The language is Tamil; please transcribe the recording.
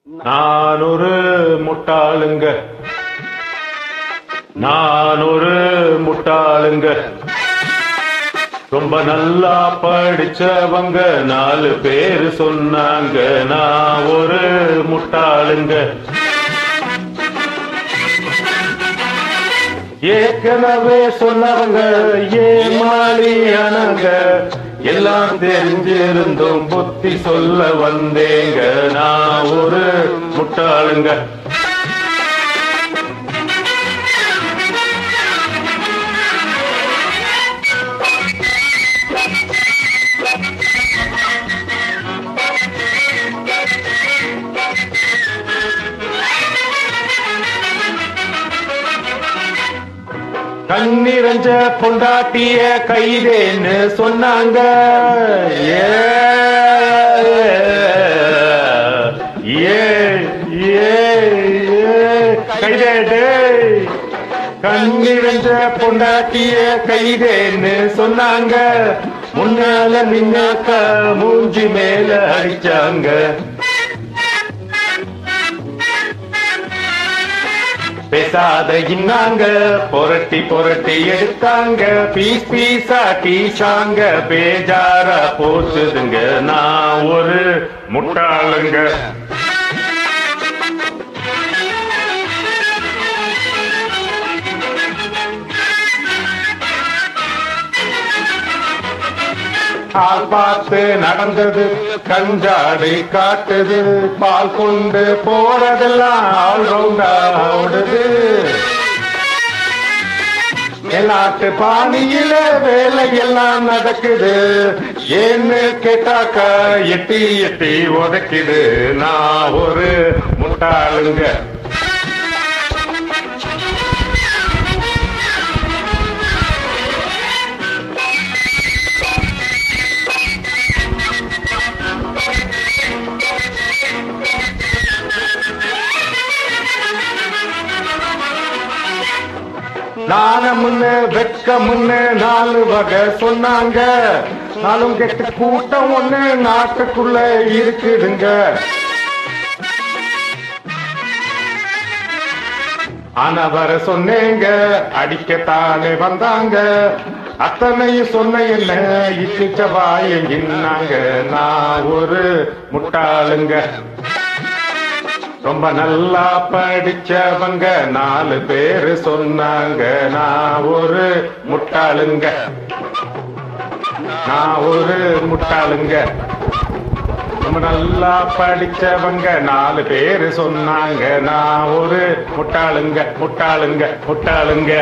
நான் ஒரு முட்டாளுங்க, நான் ஒரு முட்டாளுங்க. ரொம்ப நல்லா படிச்சவங்க 4 பேரு சொன்னாங்க. நான் ஒரு முட்டாளுங்க. ஏற்கனவே சொன்னவங்க ஏமாளியானங்க. எல்லாம் தெரிஞ்சிருந்தும் புத்தி சொல்ல வந்தேங்க. நான் ஒரு முட்டாளுங்க. கண்ணிரஞ்ச பொண்டாட்டிய கைதேன்னு சொன்னாங்க. கைதே கண்ணிரஞ்ச பொண்டாட்டிய கைதேன்னு சொன்னாங்க. முன்னால நின்னாக்க மூஞ்சி மேல அடிச்சாங்க. பேசாத இன்னாங்க புரட்டி புரட்டி எடுத்தாங்க. பீஸ் பீஸா டீஷாங்க பேஜாரா போச்சுதுங்க. நான் ஒரு முட்டாளுங்க. ஆள் பார்த்து நடந்தது கஞ்சாடை காட்டுது. பால் கொண்டு போறதெல்லாம் ஆள் ரவுண்டா ஓடுது. மேலாட்டு பாணியில வேலையெல்லாம் நடக்குது. ஏன்னு கேட்டாக்கா எட்டி எட்டி உதைக்குது. நான் ஒரு முட்டாளுங்க. நான முன்ன வெட்க முன்ன 4 வகை சொன்னாங்க. நாளும் கெட்டு கூட்டம் ஒண்ணு நாட்டுக்குள்ள இருக்குதுங்க. ஆனா வர சொன்னேங்க அடிக்கத்தானே வந்தாங்க. அத்தனையும் சொன்ன என்ன இச்சவாயின்னாங்க. நான் ஒரு முட்டாளுங்க. ரொம்ப நல்லா படிச்சவங்க 4 பேரு சொன்னாங்க. நான் ஒரு முட்டாளுங்க. நான் ஒரு முட்டாளுங்க. ரொம்ப நல்லா படிச்சவங்க 4 பேரு சொன்னாங்க. நான் ஒரு முட்டாளுங்க. முட்டாளுங்க. முட்டாளுங்க.